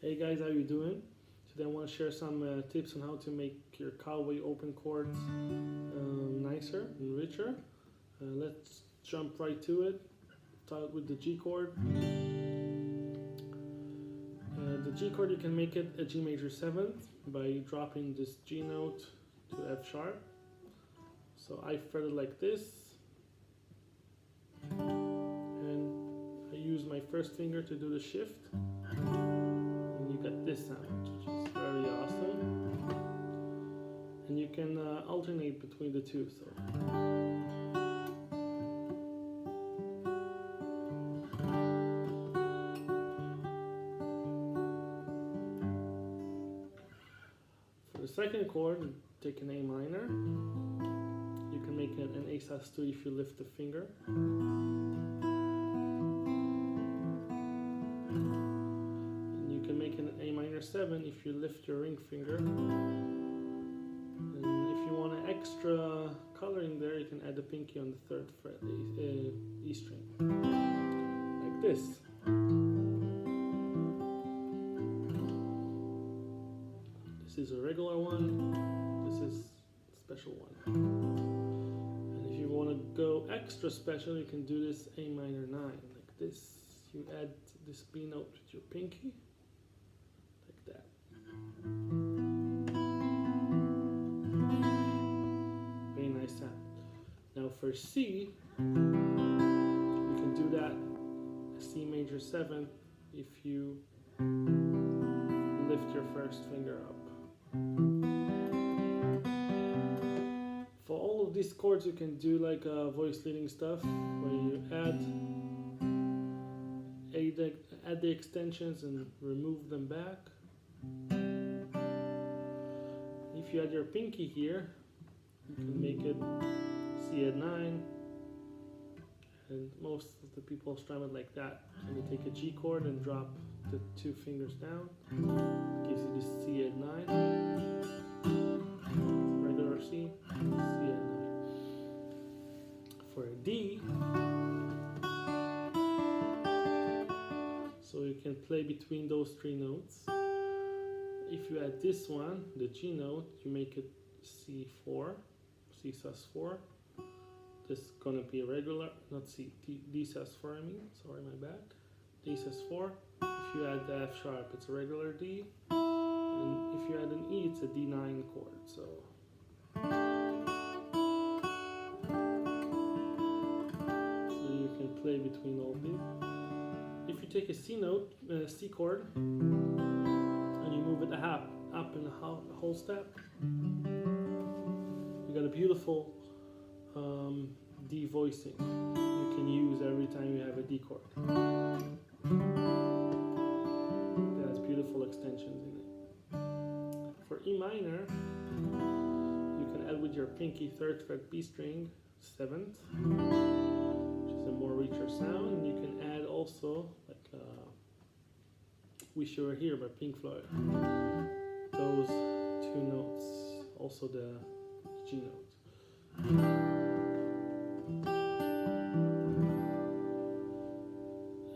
Hey guys, how you doing? Today I want to share some tips on how to make your cowboy open chords nicer and richer. Let's jump right to it. Start with the G chord. The G chord, you can make it a G major 7th by dropping this G note to F sharp. So I fret it like this, and I use my first finger to do the shift. Get this sound, which is very awesome, and you can alternate between the two. So for the second chord, take an A minor. You can make it an A sus2 if you lift the finger. Make an A minor 7 if you lift your ring finger. And if you want an extra coloring there, you can add the pinky on the 3rd fret E string, like this. This is a regular one, this is a special one. And if you want to go extra special, you can do this A minor 9, like this. You add this B note with your pinky. That. Very nice sound. Now for C, you can do that C major 7 if you lift your first finger up. For all of these chords, you can do like voice leading stuff where you add the extensions and remove them back. If you add your pinky here, you can make it C at 9, and most of the people strum it like that. So they take a G chord and drop the 2 fingers down, gives you this C at 9, regular C, C at 9. For a D, so you can play between those 3 notes. If you add this one, the G note, you make it C4, C sus4. This is gonna be a regular, not C, D sus4 I mean, sorry my bad. D sus4. If you add the F sharp, it's a regular D. And if you add an E, it's a D9 chord, so. So you can play between all these. If you take a C note, C chord, you move it up in a whole step, you got a beautiful D voicing you can use every time you have a D chord. It has beautiful extensions in it. For E minor, you can add with your pinky 3rd fret B string 7th, which is a more richer sound, and you can add also like Wish You Were Here by Pink Floyd. Those 2 notes, also the G note.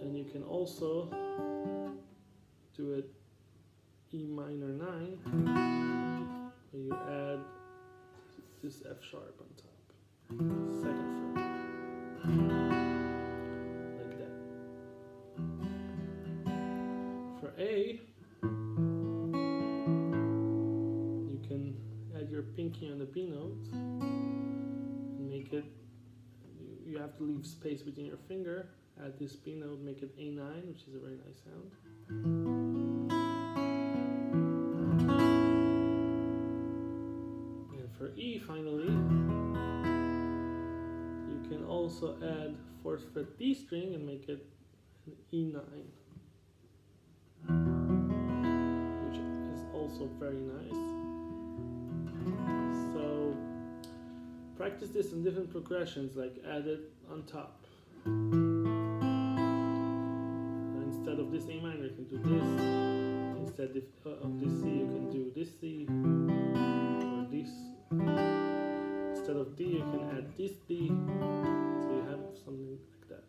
And you can also do it E minor 9, where you add this F sharp on top, 2nd fret. For A, you can add your pinky on the B note and make it, you have to leave space between your finger, add this B note, make it A9, which is a very nice sound. And for E finally, you can also add 4th fret D string and make it an E9. Also very nice. So practice this in different progressions, like add it on top. Instead of this A minor, you can do this. Instead of this C, you can do this C, or this. Instead of D, you can add this D. So you have something like that.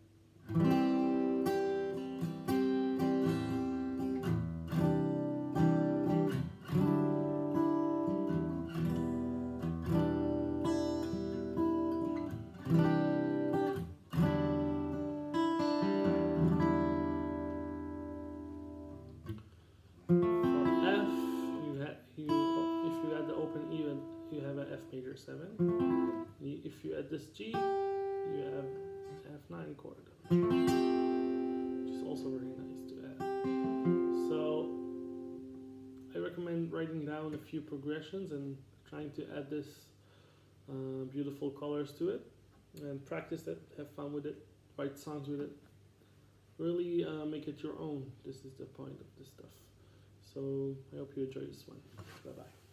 this G, you have F9 chord, which is also very nice to add. So I recommend writing down a few progressions and trying to add this beautiful colors to it, and practice it, have fun with it, write songs with it, really make it your own. This is the point of this stuff. So I hope you enjoy this one. Bye bye.